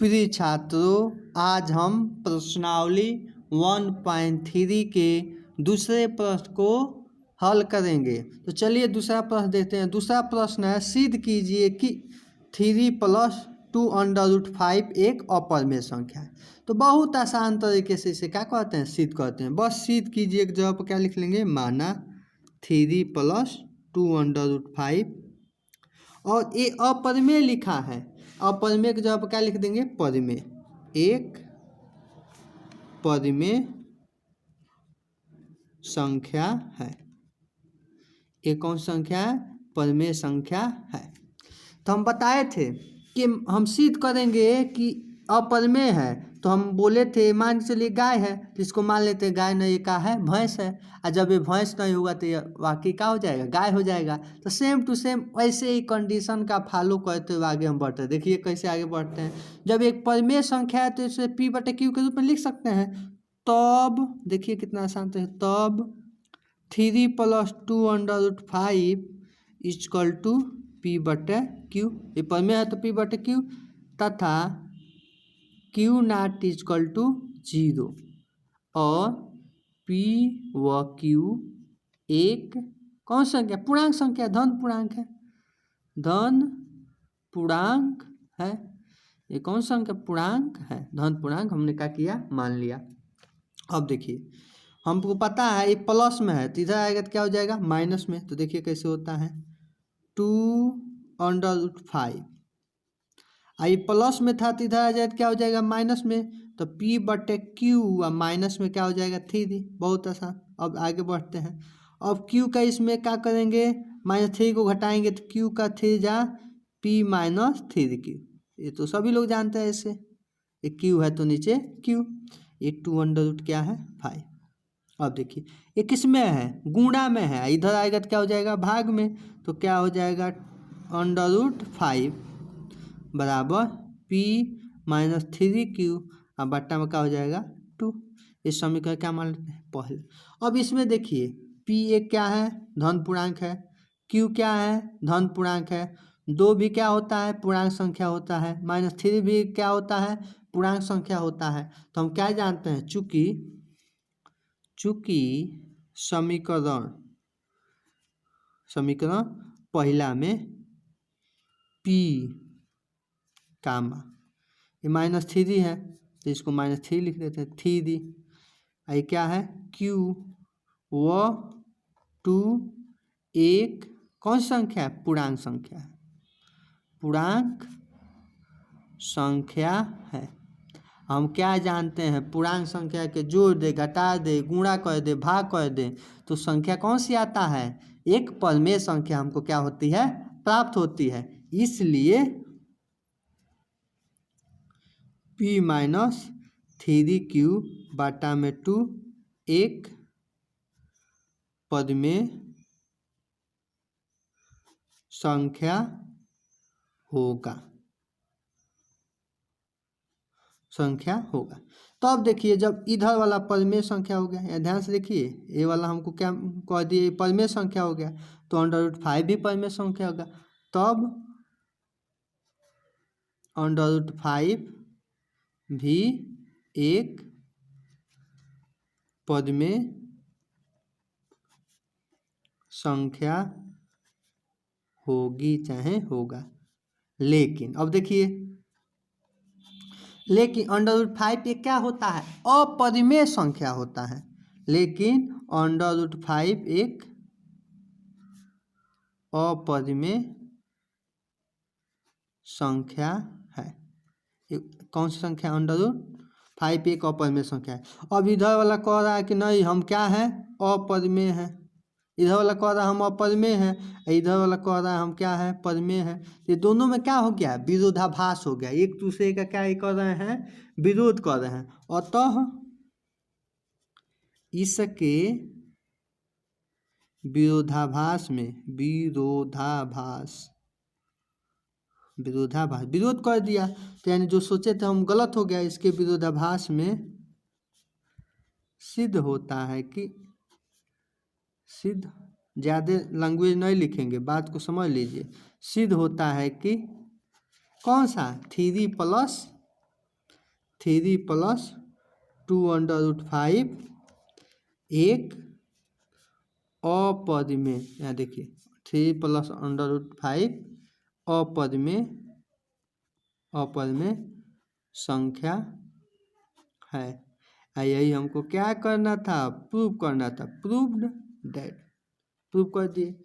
प्रिय छात्रों, आज हम प्रश्नावली 1.3 के दूसरे प्रश्न को हल करेंगे। तो चलिए दूसरा प्रश्न देखते हैं। दूसरा प्रश्न है, सिद्ध कीजिए कि 3 + 2√5 एक अपरिमेय संख्या है। तो बहुत आसान तरीके से इसे क्या कहते हैं, सिद्ध कहते हैं। बस सिद्ध कीजिए एक जगह पर क्या लिख लेंगे, माना 3 + 2√5 और ये अपरिमेय लिखा है। अपरिमेय की जगह पर क्या लिख देंगे, परिमेय। एक परिमेय संख्या है। एक कौन संख्या है, परिमेय संख्या है। तो हम बताए थे कि हम सिद्ध करेंगे कि अपरिमेय है। तो हम बोले थे, मान के चलिए गाय है, तो इसको मान लेते हैं गाय नहीं, क्या है, भैंस है। और जब ये भैंस नहीं होगा तो ये वाकई क्या हो जाएगा, गाय हो जाएगा। तो सेम टू सेम वैसे ही कंडीशन का फॉलो करते हुए आगे हम बढ़ते हैं। देखिए कैसे आगे बढ़ते हैं। जब एक परिमेय संख्या है तो इसे P/Q के रूप में लिख सकते हैं। तब देखिए कितना आसान है। तब 3 + 2√5 = P/Q। ये परिमेय है तो P/Q तथा Q0 = 0 और P व Q एक कौन संख्या, पूर्णांक संख्या, धन पूर्णांक है। धन पूर्णांक है। ये कौन संख्या, पूर्णांक है, धन पूर्णांक हमने क्या किया, मान लिया। अब देखिए हमको पता है ये प्लस में है तो इधर आएगा तो क्या हो जाएगा, माइनस में। तो देखिए कैसे होता है, 2√5 ये प्लस में था तो इधर आ जाए तो क्या हो जाएगा, माइनस में। तो P/Q और माइनस में क्या हो जाएगा, 3। बहुत आसान। अब आगे बढ़ते हैं। अब Q का इसमें क्या करेंगे, -3 को घटाएंगे तो Q का 3 जा P - 3Q। ये तो सभी लोग जानते हैं ऐसे। ये Q है तो नीचे Q। ये 2 क्या है, 5। अब देखिए ये किस में है, गुणा में है। इधर आएगा तो क्या हो जाएगा, भाग में। तो क्या हो जाएगा, √5 बराबर P - 3Q और बट्टा में क्या हो जाएगा, 2। इस समीकरण क्या मान लेते हैं, पहले। अब इसमें देखिए P एक क्या है, धन पूर्णांक है। Q क्या है, धन पूर्णांक है। 2 भी क्या होता है, पूर्णांक संख्या होता है। -3 भी क्या होता है, पूर्णांक संख्या होता है। तो हम क्या जानते हैं, चूंकि समीकरण पहला में P कामा ये -3 है तो इसको -3 लिख देते हैं, 3। ये क्या है, Q व 2 एक कौन संख्या है, पूर्णांक संख्या है। पूर्णांक संख्या है। हम क्या जानते हैं, पूर्णांक संख्या के जोड़ दे, घटा दे, गुणा कर दे, भाग कर दे तो संख्या कौन सी आता है, एक परिमेय संख्या हमको क्या होती है, प्राप्त होती है। इसलिए P - 3Q बटा में 2 एक परिमेय संख्या होगा। तो अब देखिए जब इधर वाला परिमेय संख्या हो गया, या ध्यान से देखिए ये वाला हमको क्या कह दिए, परिमेय संख्या हो गया। तो √5 भी परिमेय संख्या होगा। तब √5 भी एक परिमेय संख्या होगी चाहे होगा। लेकिन अब देखिए, लेकिन √5 ये क्या होता है, अपरिमेय संख्या होता है। लेकिन √5 एक अपरिमेय संख्या है। कौन सी संख्या, √5 एक अपरिमेय संख्या है। अब इधर वाला कह रहा है कि नहीं हम क्या है, अपरिमेय है। इधर वाला कह रहा है हम अपरिमेय है, इधर वाला कह रहा है हम क्या है, परिमेय है। ये दोनों में क्या हो गया, विरोधाभास हो गया। एक दूसरे का क्या कर रहे हैं, विरोध कर रहे हैं। अतः इसके विरोधाभास में विरोध कर दिया तो यानी जो सोचे थे हम गलत हो गया। इसके विरोधाभास में सिद्ध होता है कि, सिद्ध ज़्यादा लैंग्वेज नहीं लिखेंगे, बात को समझ लीजिए। सिद्ध होता है कि कौन सा, 3 + 3 + 2√5 एक अपद में, यहाँ देखिए 3 + √5 अपद में संख्या है। यही हमको क्या करना था, प्रूव करना था। प्रूव्ड दैट, प्रूव कर दिए।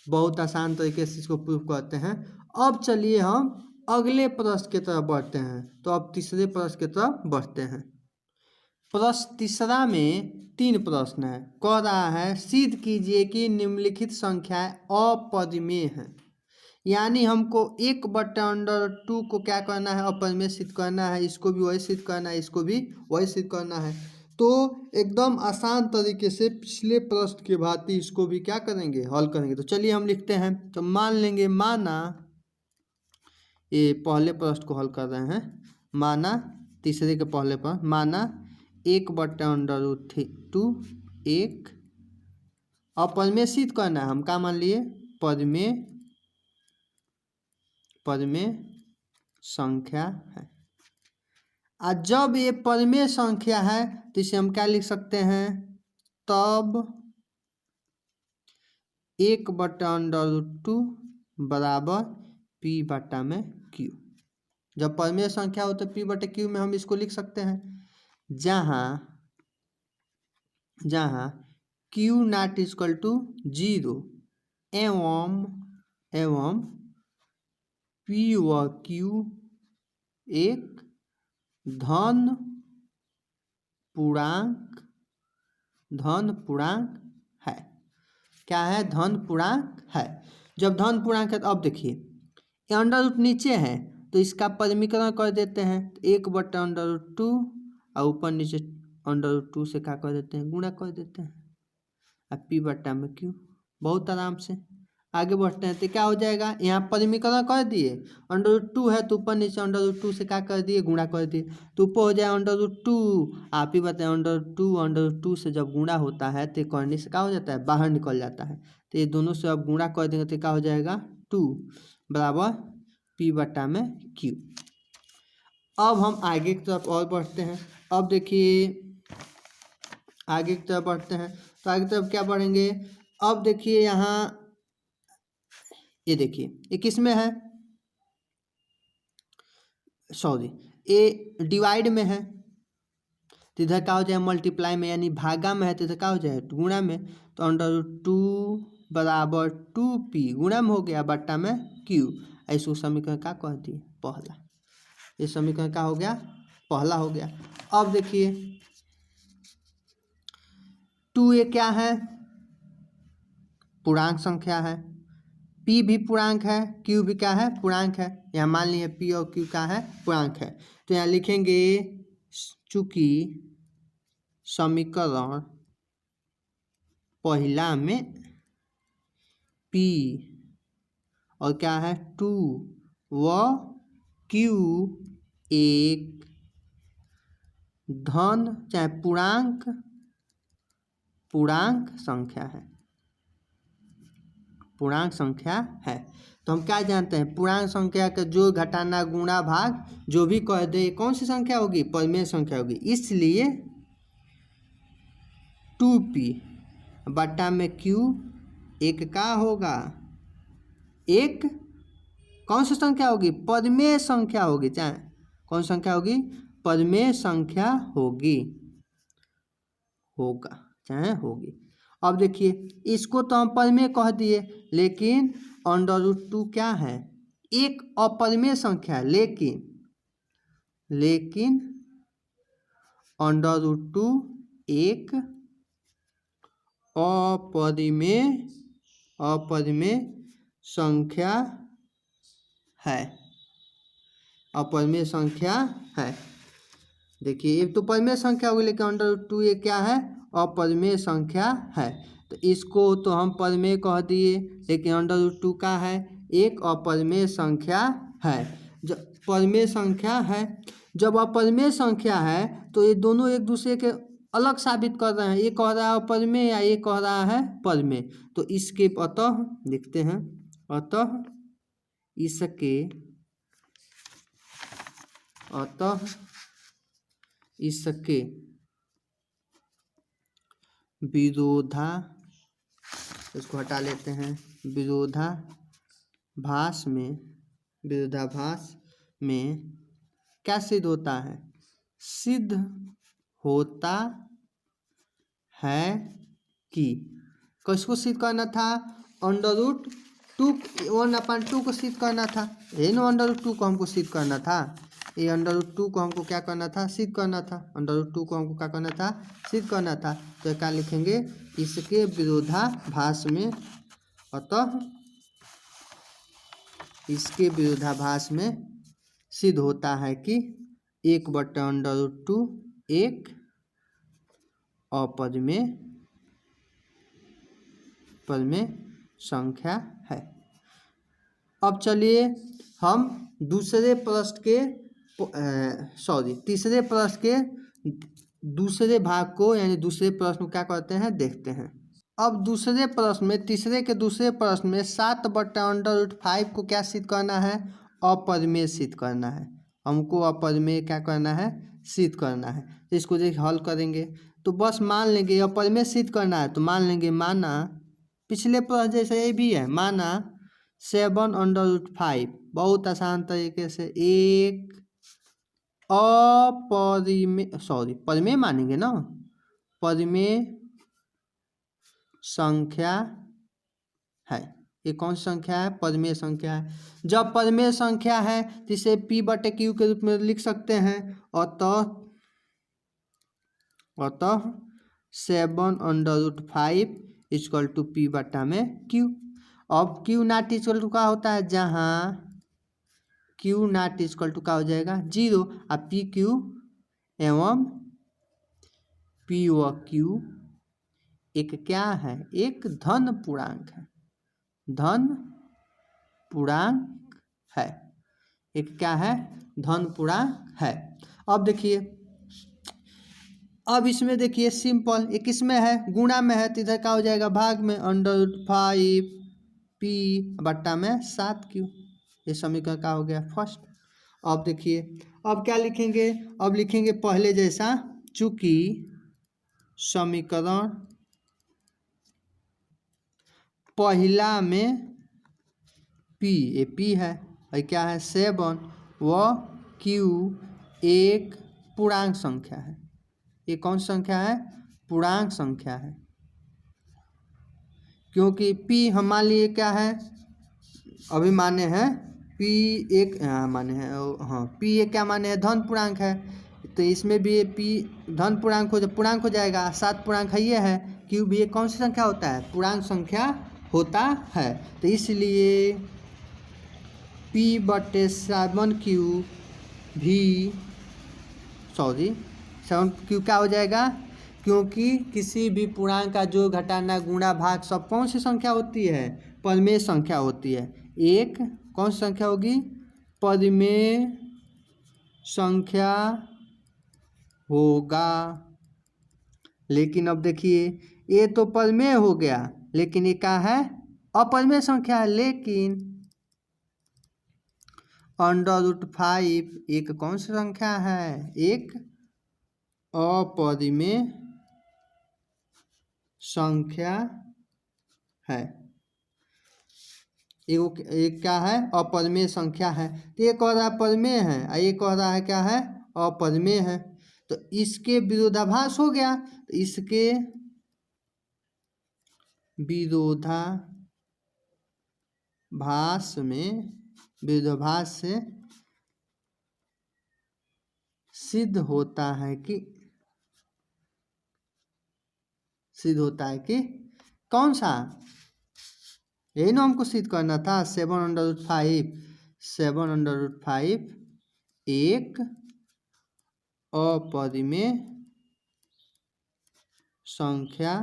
बहुत आसान तरीके से इसको प्रूव करते हैं। अब चलिए हम अगले प्रश्न की तरफ बढ़ते हैं। तो अब तीसरे प्रश्न की तरफ बढ़ते हैं। प्रश्न तीसरा में 3 प्रश्न है। कह रहा है सिद्ध कीजिए कि निम्नलिखित संख्याएं अपरिमेय हैं। यानी हमको 1/√2 को क्या करना है, अपरिमेय सिद्ध करना है। इसको भी वही सिद्ध करना है, इसको भी वही सिद्ध करना है। तो एकदम आसान तरीके से पिछले प्रश्न की भांति इसको भी क्या करेंगे, हल करेंगे। तो चलिए हम लिखते हैं। तो मान लेंगे, माना ये पहले प्रश्न को हल कर रहे हैं। माना तीसरे के पहले पर, माना 1/√2 एक अपरिमेय सिद्ध करना है। हम क्या मान लिए, परिमेय संख्या है। और जब ये परिमेय संख्या है तो इसे हम क्या लिख सकते हैं, तब 1/√2 बराबर P/Q। जब परिमेय संख्या हो तो P/Q में हम इसको लिख सकते हैं, जहाँ Q नॉट इक्वल टू 0 एवं P व Q एक धन पूर्णांक है। क्या है, धन पूर्णांक है। जब धन पूर्णांक है तो अब देखिए ये अंडर नीचे है तो इसका परिमीकरण कर देते हैं। 1/√2 और ऊपर नीचे √2 से क्या कर देते हैं, गुणा कर देते हैं। अब P/Q, बहुत आराम से आगे बढ़ते हैं। तो क्या हो जाएगा, यहाँ परिमीकरण कर दिए, √2 है तो ऊपर नीचे √2 से क्या कर दिए, गुणा कर दिए। तो ऊपर हो जाए √2, आप ही बताएं √2 से जब गुणा होता है तो करने से क्या हो जाता है, बाहर निकल जाता है। तो ये दोनों से अब गुणा कर देंगे तो क्या हो जाएगा, 2 बराबर P/Q। अब हम आगे की तरफ और बढ़ते हैं। अब देखिए आगे की तरफ बढ़ते हैं। तो आगे की तरफ क्या बढ़ेंगे, अब देखिए यहाँ ये देखिए ये किस में है, सॉरी ये डिवाइड में है। तो इधर क्या हो जाए, मल्टीप्लाई में, यानी भागा में है तो इधर क्या हो जाए, गुणा में। तो √2 बराबर 2P गुणा में हो गया, बट्टा में Q। ऐसे समीकरण क्या कह दिए, पहला। ये समीकरण क्या हो गया, पहला हो गया। अब देखिए 2 ये क्या है, पूर्णांक संख्या है। P भी पूर्णांक है, Q भी क्या है, पूर्णांक है। यहाँ मान लिए P और Q का है, पूर्णांक है। तो यहाँ लिखेंगे चूंकि समीकरण पहला में P और क्या है 2 व Q एक धन चाहे पूर्णांक संख्या है, पूर्णांक संख्या है। तो हम क्या जानते हैं, पूर्णांक संख्या का जो घटाना गुणा भाग जो भी कह दे कौन सी संख्या होगी, परिमेय संख्या होगी। इसलिए 2P बट्टा में Q एक का होगा, एक कौन सी संख्या होगी, परिमेय संख्या होगी। चाहे कौन संख्या होगी, परिमेय संख्या होगा चाहे होगी। अब देखिए इसको तो हम परिमेय कह दिए, लेकिन √2 क्या है, एक अपरिमेय संख्या है। लेकिन √2 एक अपरिमेय संख्या है, अपरिमेय संख्या है। देखिए ये तो परिमेय संख्या होगी, लेकिन √2 ये क्या है, अपरिमेय संख्या है। तो इसको तो हम परिमेय कह दिए, लेकिन √2 का है, एक अपरिमेय संख्या है। जब परिमेय संख्या है, जब अपरिमेय संख्या है तो ये दोनों एक दूसरे के अलग साबित कर रहे हैं। ये कह रहा है अपरिमेय या ये कह रहा है परिमेय। तो इसके अतः लिखते हैं, अतः इसके विरोधा, इसको हटा लेते हैं, विरोधाभास में क्या सिद्ध होता है? सिद्ध होता है कि, किसको सिद्ध करना था? अंडर रूट 1/2 को सिद्ध करना था। ये ना अंडर रूट 2 को हमको सिद्ध करना था, ये अंडर रूट 2 को हमको क्या करना था? सिद्ध करना था। अंडर रूट 2 को हमको क्या करना था? सिद्ध करना था। तो क्या लिखेंगे? इसके विरोधाभास में, अतः इसके विरोधाभास में सिद्ध होता है कि 1/√2 एक अपरिमेय संख्या है। अब चलिए हम तीसरे प्रश्न के दूसरे भाग को, यानी दूसरे प्रश्न को क्या करते हैं? देखते हैं। अब दूसरे प्रश्न में, तीसरे के दूसरे प्रश्न में 7/√5 को क्या सिद्ध करना है? अपरिमेय सिद्ध करना है। हमको अपरिमेय क्या करना है? सिद्ध करना है। तो इसको जो हल करेंगे तो बस मान लेंगे अपरिमेय सिद्ध करना है, तो मान लेंगे, माना पिछले प्रश्न जैसे ये भी है, माना 7/5, बहुत आसान तरीके से एक परिमेय मानेंगे ना, परिमेय संख्या है। ये कौन सी संख्या है? परिमेय संख्या है। जब परिमेय संख्या है तो इसे P/Q के रूप में लिख सकते हैं। अतः 7/5 = P/Q। अब Q नॉट इक्वल टू क्या होता है? जहाँ Q नॉट इक्वल टू क्या हो जाएगा? 0। अब PQ एवं P व Q एक क्या है? एक धन पूर्णांक है। धन पूर्णांक है। एक क्या है? धन पूर्णांक है। अब देखिए, अब इसमें देखिए सिंपल, एक इसमें है गुणा में है, तो इधर क्या हो जाएगा? भाग में, √5 P/7Q। ये समीकरण क्या हो गया? फर्स्ट। अब देखिए, अब क्या लिखेंगे? अब लिखेंगे पहले जैसा, चूंकि समीकरण पहला में P, ये P है, और क्या है? 7 व Q एक पूर्णांक संख्या है। ये कौन सी संख्या है? पूर्णांक संख्या है। क्योंकि P हम मान लिए क्या है? अभी माने हैं P एक माने हैं, हाँ, P एक क्या माने हैं? धन पूर्णांक है। तो इसमें भी P धन पूर्णांक हो जाएगा। 7 पूर्णांक है, ये है। Q भी एक कौन सी संख्या होता है? पूर्णांक संख्या होता है। तो इसलिए P/7Q भी 7Q क्या हो जाएगा? क्योंकि किसी भी पूर्णांक का जो घटाना, गुणा, भाग सब कौन सी संख्या होती है? परिमेय संख्या होती है। एक कौन सी संख्या होगी? परिमेय संख्या होगा। लेकिन अब देखिए, ये तो परिमेय हो गया, लेकिन ये क्या है? अपरिमेय संख्या है। लेकिन √5 एक कौन सी संख्या है? एक अपरिमेय संख्या है। एक क्या है? अपरिमेय संख्या है। तो ये कह रहा है परिमेय है, और ये कह रहा है क्या है? अपरिमेय है। तो इसके विरोधाभास हो गया। तो इसके विरोधाभास से सिद्ध होता है कि कौन सा? यही ना हमको सिद्ध करना था। 7/5 एक अपरिमेय संख्या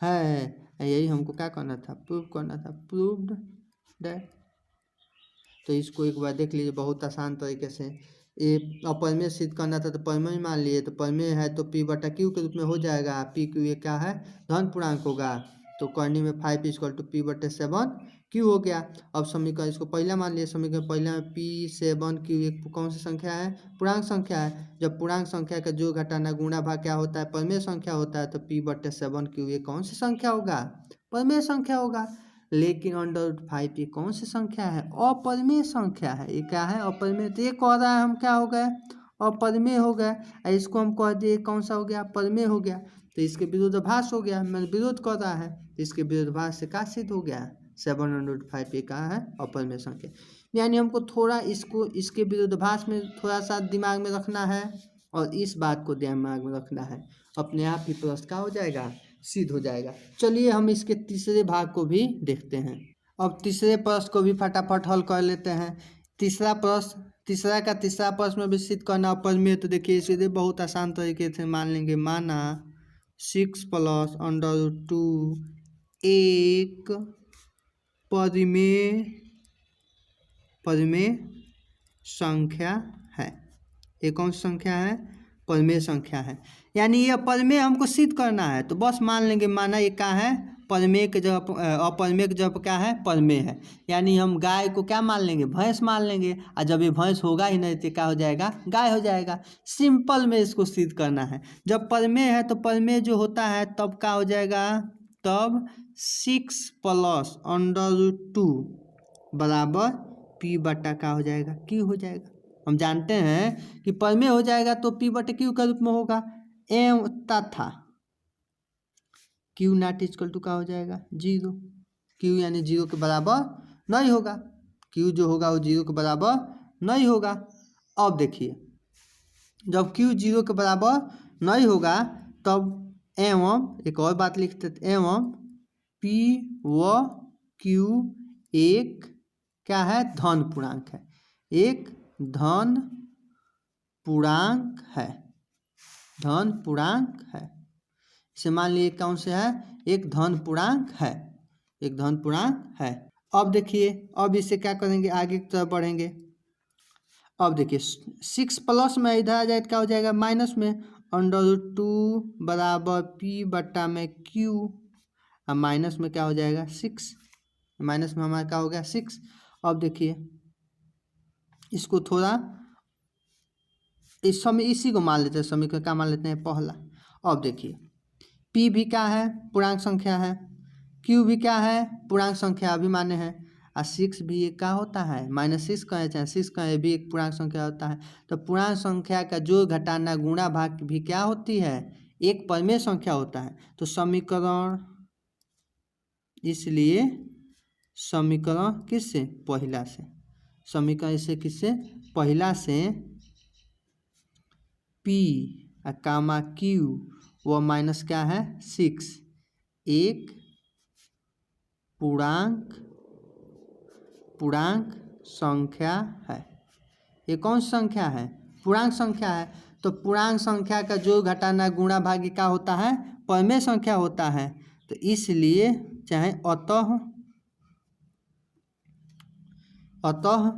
है। यही हमको क्या करना था? प्रूव करना था। Proved that. तो इसको एक बार देख लीजिए, बहुत आसान तरीके से। ये अपरिमेय सिद्ध करना था, तो परिमेय मान लिए, तो परिमेय है तो P/Q के रूप में हो जाएगा। PQ ये क्या है? धन पूर्णांक होगा। तो करनी में 5 इक्वल टू P/7 Q हो गया। अब समीकरण इसको पहला मान लिया, समीकरण पहला में P7Q एक कौन सी संख्या है, पूर्णांक संख्या है। जब पूर्णांक संख्या का जो घटाना गुणा भाग क्या होता है, परिमेय संख्या होता है, तो P/7Q ये कौन सी संख्या होगा, परिमेय संख्या होगा। लेकिन √5 ये कौन सी संख्या है, अपरिमेय संख्या है। ये क्या है, अपरिमेय। तो ये कह रहा है हम क्या हो गए, अपरिमेय हो गया। इसको हम कह दिए कौन सा हो गया, परिमेय हो गया। तो इसके विरोधाभास हो गया, मैंने विरोध कर रहा है, तो इसके विरोधाभास से क्या सिद्ध हो गया, 7/5 ये कहा है अपरिमेय संख्या। यानी हमको थोड़ा इसको इसके विरोधाभास में थोड़ा सा दिमाग में रखना है और इस बात को दिमाग में रखना है, अपने आप ही प्रश्न क्या हो जाएगा, सिद्ध हो जाएगा। चलिए हम इसके तीसरे भाग को भी देखते हैं। अब तीसरे प्रश्न को भी फटाफट हल कर लेते हैं। तीसरा प्रश्न, तीसरा प्रश्न में भी सिद्ध करना अपरिमेय। तो देखिए सीधे बहुत आसान तरीके से मान लेंगे, माना 6 + √2 एक परिमेय संख्या है। ये कौन सी संख्या है, परिमेय संख्या है। यानी ये परिमेय हमको सिद्ध करना है, तो बस मान लेंगे, माना ये क्या है, परिमेय के जगह अपरिमेय के जगह क्या है, परिमेय है। यानी हम गाय को क्या मान लेंगे, भैंस मान लेंगे। और जब ये भैंस होगा ही नहीं तो क्या हो जाएगा, गाय हो जाएगा। सिंपल में इसको सिद्ध करना है। जब परिमेय है तो परिमेय जो होता है तब क्या हो जाएगा, तब 6 + √2 बराबर P/, क्या हो जाएगा, Q हो जाएगा। हम जानते हैं कि परिमेय हो जाएगा तो P/Q के रूप में होगा। एवं तथा Q नॉट इक्वल टू क्या हो जाएगा, 0। Q यानी 0 के बराबर नहीं होगा। Q जो होगा वो 0 के बराबर नहीं होगा। अब देखिए जब Q 0 के बराबर नहीं होगा तब एवं एक और बात लिखते, एवं P व Q एक क्या है, धन पूर्णांक है, एक धन पूर्णांक है, धन पूर्णांक है। इसे मान लिए कौन से है, एक धन पूर्णांक है, एक धन पूर्णांक है। अब देखिए अब इसे क्या करेंगे, आगे की तरफ बढ़ेंगे। अब देखिए 6 प्लस में इधर आ जाए तो क्या हो जाएगा, माइनस में, √2 बराबर P/Q और माइनस में क्या हो जाएगा 6, माइनस में हमारा क्या हो गया 6। अब देखिए इसको थोड़ा इस समय इसी को मान लेते हैं, समीकरण क्या मान लेते हैं, पहला। अब देखिए P भी क्या है, पूर्णांक संख्या है, Q भी क्या है, पूर्णांक संख्या अभिमान्य है, और 6 भी एक क्या होता है, -6 कहे चाहे 6 कहे भी एक पूर्णांक संख्या होता है। तो पूर्णांक संख्या का जो घटाना गुणा भाग भी क्या होती है, एक परिमेय संख्या होता है। तो समीकरण, इसलिए समीकरण किससे, पहला से, समीकरण इसे किससे, पहला से P कामा Q वो माइनस क्या है 6 एक पूर्णांक संख्या है। ये कौन सी संख्या है, पूर्णांक संख्या है। तो पूर्णांक संख्या का जो घटाना गुणा भागी क्या होता है, परिमेय संख्या होता है। तो इसलिए चाहे अतः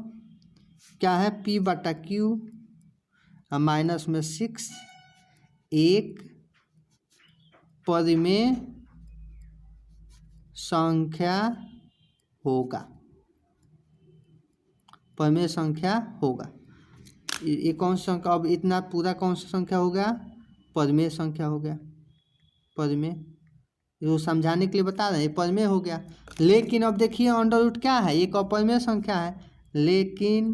क्या है, P/Q माइनस में 6 एक परिमेय संख्या होगा, परिमेय संख्या होगा। ये कौन सा संख्या, अब इतना पूरा कौन सा संख्या हो गया, परिमेय संख्या हो गया, परिमेय। जो समझाने के लिए बता रहे हैं परिमेय हो गया। लेकिन अब देखिए अंडर क्या है, एक अपरिमेय संख्या है, लेकिन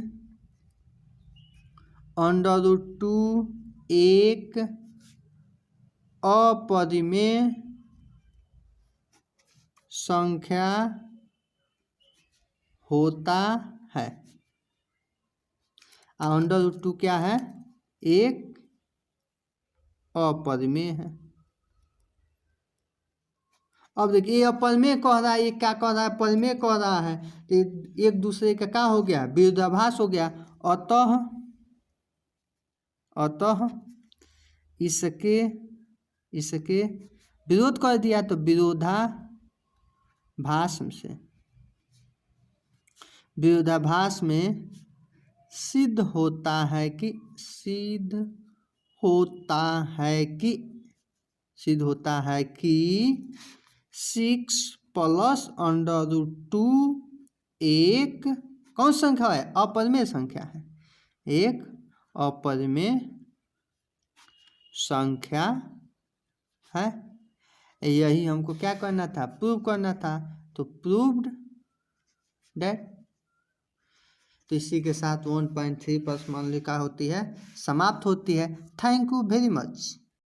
√2 एक अपरिमेय संख्या होता है। √2 क्या है, एक अपरिमेय है। अब देखिए ये अपरिमेय कह रहा है, ये क्या कह रहा है, परिमेय कह रहा है। तो एक दूसरे का क्या हो गया, विरोधाभास हो गया। अतः इसके विरोध कर दिया, तो विरोधाभास में सिद्ध होता है कि 6 प्लस अंडर रूट 2 एक कौन संख्या है? अपरिमेय संख्या है, एक अपरिमेय संख्या है। यही हमको क्या करना था? प्रूव करना था। तो प्रूव्ड दैट। तो इसी के साथ 1.3 प्रश्न मालिका होती है समाप्त होती है। Thank you very much.